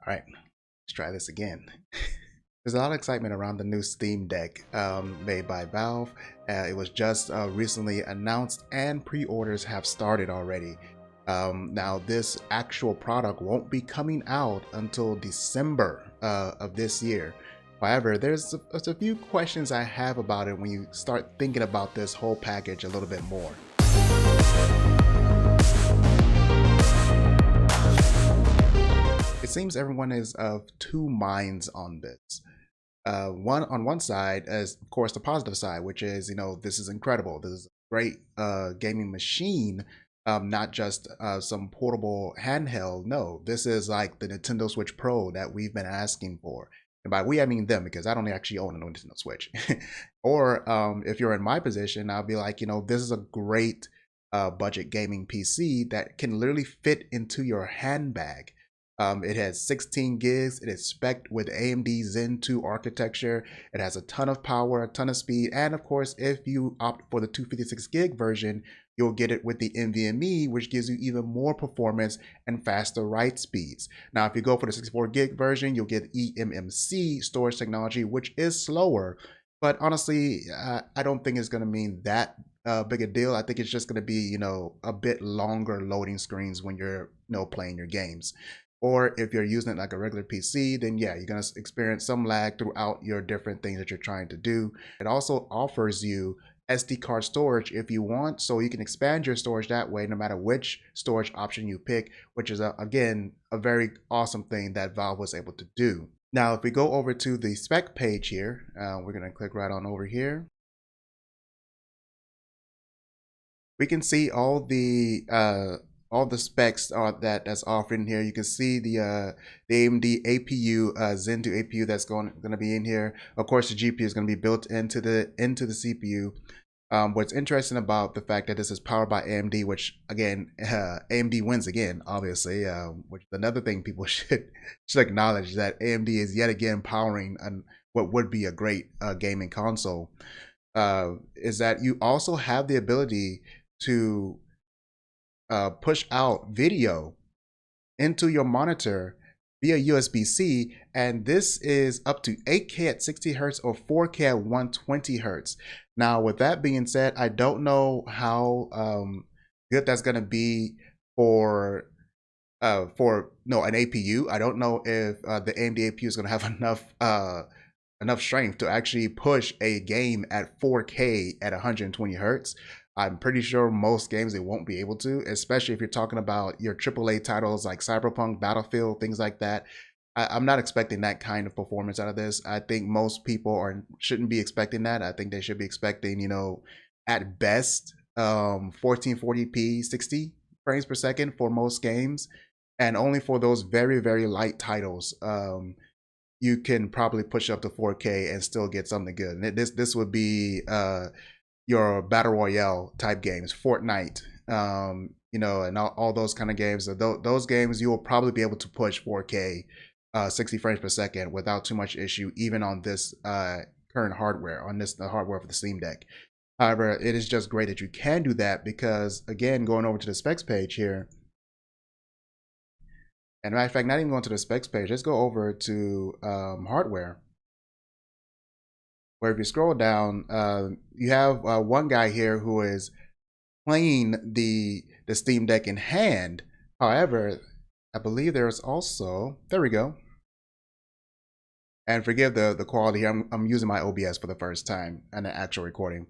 All right, let's try this again. There's a lot of excitement around the new Steam Deck made by Valve. It was just recently announced and pre-orders have started already. Now this actual product won't be coming out until December of this year. However, there's a few questions I have about it when you start thinking about this whole package a little bit more. It seems everyone is of two minds on this. On one side is, of course, the positive side, which is, this is incredible. This is a great gaming machine, not just some portable handheld. No, this is like the Nintendo Switch Pro that we've been asking for. And by we, I mean them, because I don't actually own a Nintendo Switch. Or if you're in my position, I'll be like, this is a great budget gaming PC that can literally fit into your handbag. It has 16 gigs. It is spec'd with AMD Zen 2 architecture. It has a ton of power, a ton of speed, and of course, if you opt for the 256 gig version, you'll get it with the NVMe, which gives you even more performance and faster write speeds. Now, if you go for the 64 gig version, you'll get eMMC storage technology, which is slower, but honestly, I don't think it's going to mean that big a deal. I think it's just going to be, a bit longer loading screens when you're, playing your games. Or if you're using it like a regular PC, then yeah, you're going to experience some lag throughout your different things that you're trying to do. It also offers you SD card storage if you want, so you can expand your storage that way no matter which storage option you pick, which is, again, a very awesome thing that Valve was able to do. Now, if we go over to the spec page here, we're going to click right on over here. We can see all the specs that's offered in here. You can see the AMD APU, Zen 2 APU that's going to be in here. Of course, the GPU is going to be built into the CPU. What's interesting about the fact that this is powered by AMD, which again, AMD wins again, obviously, which is another thing people should acknowledge, that AMD is yet again powering what would be a great gaming console. Is that you also have the ability to push out video into your monitor via USB-C, and this is up to 8K at 60 Hertz or 4K at 120 Hertz. Now, with that being said, I don't know how good that's going to be for an APU. I don't know if the AMD APU is going to have enough strength to actually push a game at 4K at 120 Hertz. I'm pretty sure most games it won't be able to, especially if you're talking about your AAA titles like Cyberpunk, Battlefield, things like that. I'm not expecting that kind of performance out of this. I think most people shouldn't be expecting that. I think they should be expecting, at best, 1440p 60 frames per second for most games. And only for those very, very light titles, you can probably push up to 4K and still get something good. And this would be your battle royale type games, Fortnite, and all those kind of games. Those games you will probably be able to push 4K 60 frames per second without too much issue, even on this current hardware, the hardware for the Steam Deck. However, it is just great that you can do that because, again, going over to the specs page here, and matter of fact, not even going to the specs page, let's go over to hardware. Where if you scroll down, you have one guy here who is playing the Steam Deck in hand. However, I believe there's also, there we go. And forgive the quality here. I'm using my OBS for the first time in the actual recording.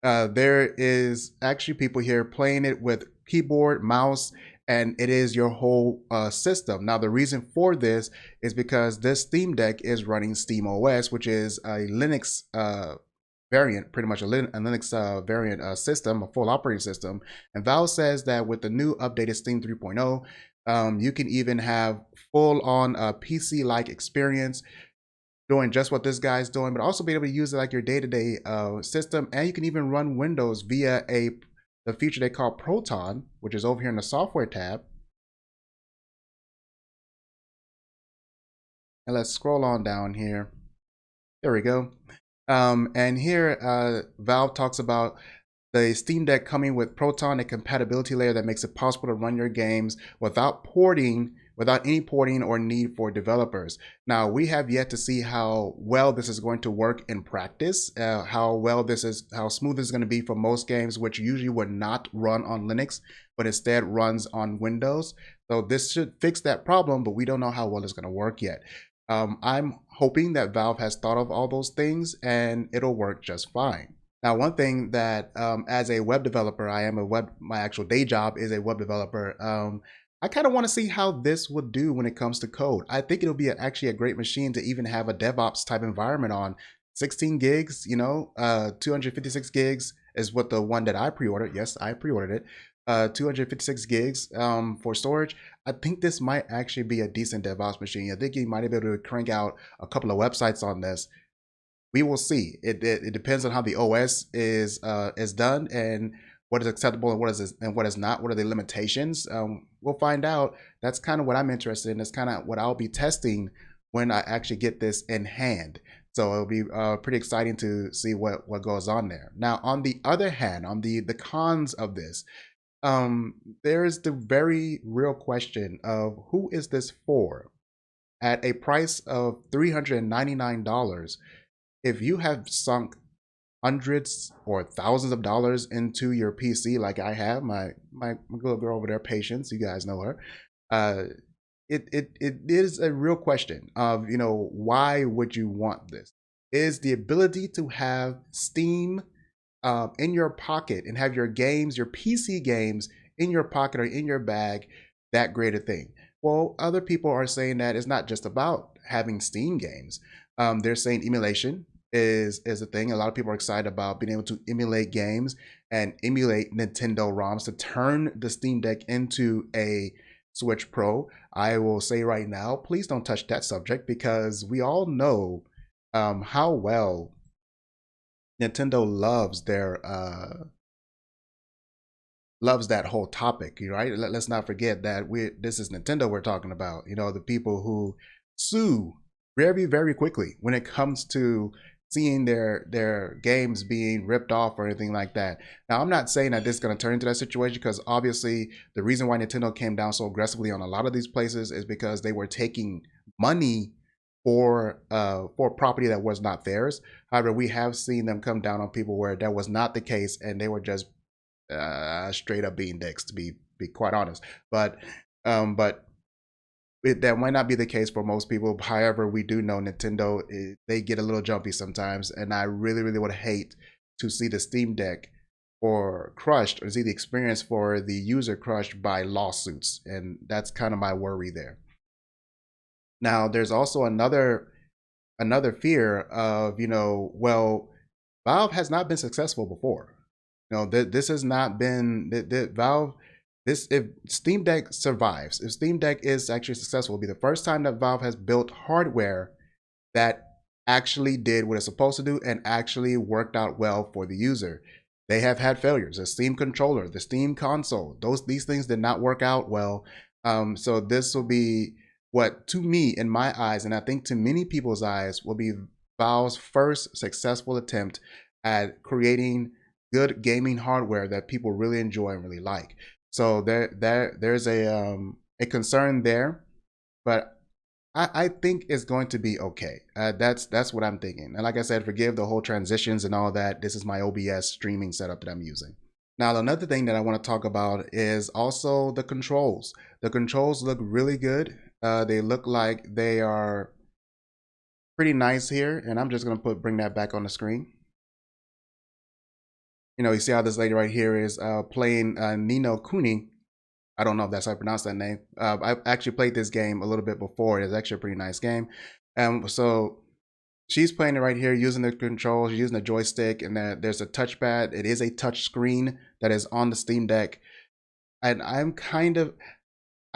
There is actually people here playing it with keyboard, mouse, and it is your whole system. Now, the reason for this is because this Steam Deck is running SteamOS, which is a Linux variant, pretty much a Linux variant system, a full operating system. And Valve says that with the new updated Steam 3.0, you can even have full-on PC-like experience, doing just what this guy's doing, but also be able to use it like your day-to-day system. And you can even run Windows via the feature they call Proton, which is over here in the software tab. And let's scroll on down here. There we go. And here Valve talks about the Steam Deck coming with Proton, a compatibility layer that makes it possible to run your games without porting without any porting or need for developers. Now, we have yet to see how well this is going to work in practice, how smooth this is going to be for most games, which usually would not run on Linux, but instead runs on Windows. So this should fix that problem, but we don't know how well it's going to work yet. I'm hoping that Valve has thought of all those things and it'll work just fine. Now, one thing that as a web developer, my actual day job is a web developer. I kind of want to see how this would do when it comes to code. I think it'll be actually a great machine to even have a DevOps type environment on. 16 gigs, 256 gigs is what the one that I pre-ordered. Yes, I pre-ordered it. 256 gigs for storage. I think this might actually be a decent DevOps machine. I think you might be able to crank out a couple of websites on this. We will see. It depends on how the OS is done and what is acceptable and what is not. What are the limitations? We'll find out. That's kind of what I'm interested in. That's kind of what I'll be testing when I actually get this in hand. So it'll be pretty exciting to see what goes on there. Now, on the other hand, on the cons of this, there is the very real question of who is this for? At a price of $399, if you have sunk hundreds or thousands of dollars into your PC, like I have, my little girl over there, Patience, you guys know her. It is a real question of, why would you want this? Is the ability to have Steam in your pocket and have your games, your PC games in your pocket or in your bag, that great a thing? Well, other people are saying that it's not just about having Steam games. They're saying emulation is a thing. A lot of people are excited about being able to emulate games and emulate Nintendo ROMs to turn the Steam Deck into a Switch Pro. I will say right now, please don't touch that subject because we all know how well Nintendo loves that whole topic, right? Let's not forget that this is Nintendo we're talking about. The people who sue very, very quickly when it comes to seeing their games being ripped off or anything like that. Now, I'm not saying that this is going to turn into that situation because obviously the reason why Nintendo came down so aggressively on a lot of these places is because they were taking money for property that was not theirs. However, we have seen them come down on people where that was not the case and they were just straight up being dicks, to be quite honest. But that might not be the case for most people. However, we do know Nintendo, they get a little jumpy sometimes, and I really, really would hate to see the Steam Deck or crushed, or see the experience for the user crushed by lawsuits, and that's kind of my worry there. Now, there's also another fear of, well, Valve has not been successful before. This has not been Valve. If Steam Deck survives, if Steam Deck is actually successful, it'll be the first time that Valve has built hardware that actually did what it's supposed to do and actually worked out well for the user. They have had failures. The Steam controller, the Steam console, these things did not work out well. So this will be what, to me, in my eyes, and I think to many people's eyes, will be Valve's first successful attempt at creating good gaming hardware that people really enjoy and really like. So there's a concern there, but I think it's going to be okay. That's what I'm thinking. And like I said, forgive the whole transitions and all that. This is my OBS streaming setup that I'm using. Now, another thing that I want to talk about is also the controls. The controls look really good. They look like they are pretty nice here. And I'm just going to bring that back on the screen. You see how this lady right here is playing Nino Kuni. I don't know if that's how I pronounce that name. I've actually played this game a little bit before. It's actually a pretty nice game. So she's playing it right here using the controls, using the joystick, and there's a touchpad. It is a touch screen that is on the Steam Deck. And I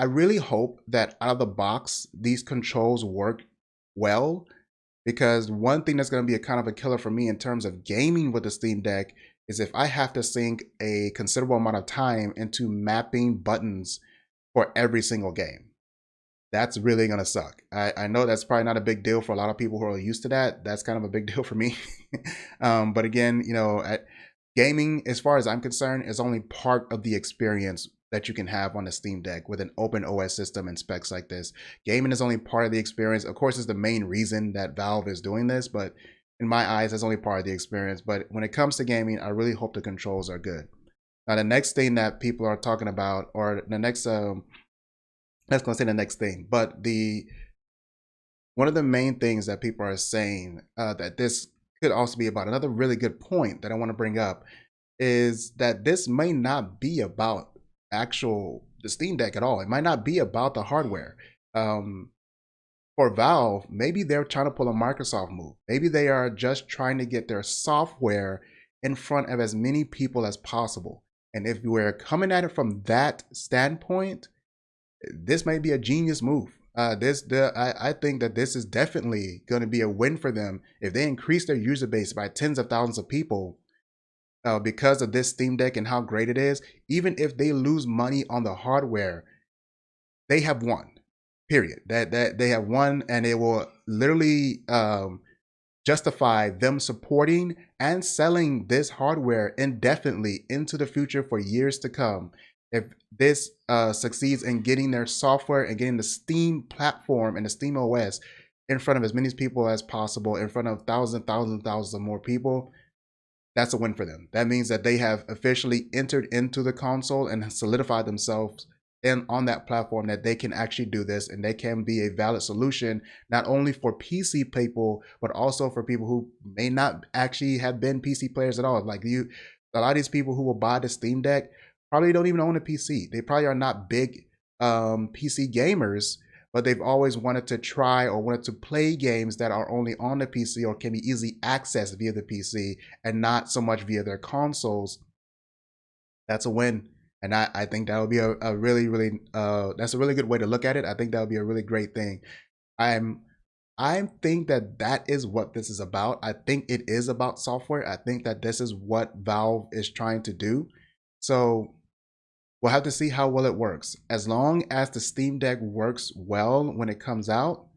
really hope that out of the box, these controls work well, because one thing that's going to be a kind of a killer for me in terms of gaming with the Steam Deck is if I have to sink a considerable amount of time into mapping buttons for every single game. That's really gonna suck. I know that's probably not a big deal for a lot of people who are used to that. That's kind of a big deal for me. But again, gaming, as far as I'm concerned, is only part of the experience that you can have on the Steam Deck with an open OS system and specs like this. Gaming is only part of the experience. Of course, it's the main reason that Valve is doing this, but in my eyes, that's only part of the experience. But when it comes to gaming, I really hope the controls are good. Now, the next thing that people are talking about, or the next, let's go say the next thing, but one of the main things that people are saying that this could also be about, another really good point that I want to bring up, is that this may not be about the Steam Deck at all. It might not be about the hardware. For Valve, maybe they're trying to pull a Microsoft move. Maybe they are just trying to get their software in front of as many people as possible. And if we're coming at it from that standpoint, this may be a genius move. I think that this is definitely going to be a win for them if they increase their user base by tens of thousands of people because of this Steam Deck and how great it is. Even if they lose money on the hardware, they have won. Period. That they have won, and it will literally justify them supporting and selling this hardware indefinitely into the future for years to come. If this succeeds in getting their software and getting the Steam platform and the Steam OS in front of as many people as possible, in front of thousands of more people, that's a win for them. That means that they have officially entered into the console and solidified themselves and on that platform that they can actually do this, and they can be a valid solution not only for PC people but also for people who may not actually have been PC players at all. Like a lot of these people who will buy the Steam Deck probably don't even own a PC. They probably are not big PC gamers, but they've always wanted to try or wanted to play games that are only on the PC or can be easily accessed via the PC and not so much via their consoles. That's a win. And I think that would be a really, really, that's a really good way to look at it. I think that would be a really great thing. I think that is what this is about. I think it is about software. I think that this is what Valve is trying to do. So we'll have to see how well it works. As long as the Steam Deck works well when it comes out,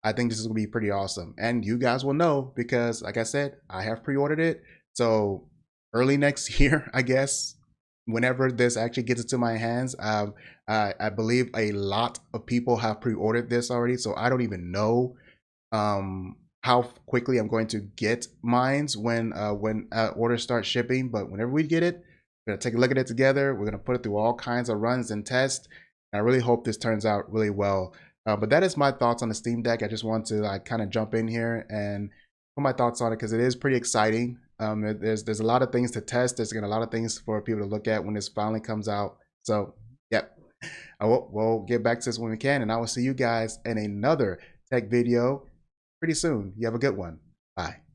I think this is gonna be pretty awesome. And you guys will know because, like I said, I have pre-ordered it. So early next year, I guess, whenever this actually gets into my hands, I believe a lot of people have pre-ordered this already. So I don't even know how quickly I'm going to get mines when orders start shipping. But whenever we get it, we're gonna take a look at it together. We're gonna put it through all kinds of runs and tests. And I really hope this turns out really well. But that is my thoughts on the Steam Deck. I just want to like kind of jump in here and put my thoughts on it because it is pretty exciting. There's a lot of things to test. There's gonna a lot of things for people to look at when this finally comes out. So yep, we'll get back to this when we can, and I will see you guys in another tech video pretty soon. You have a good one. Bye.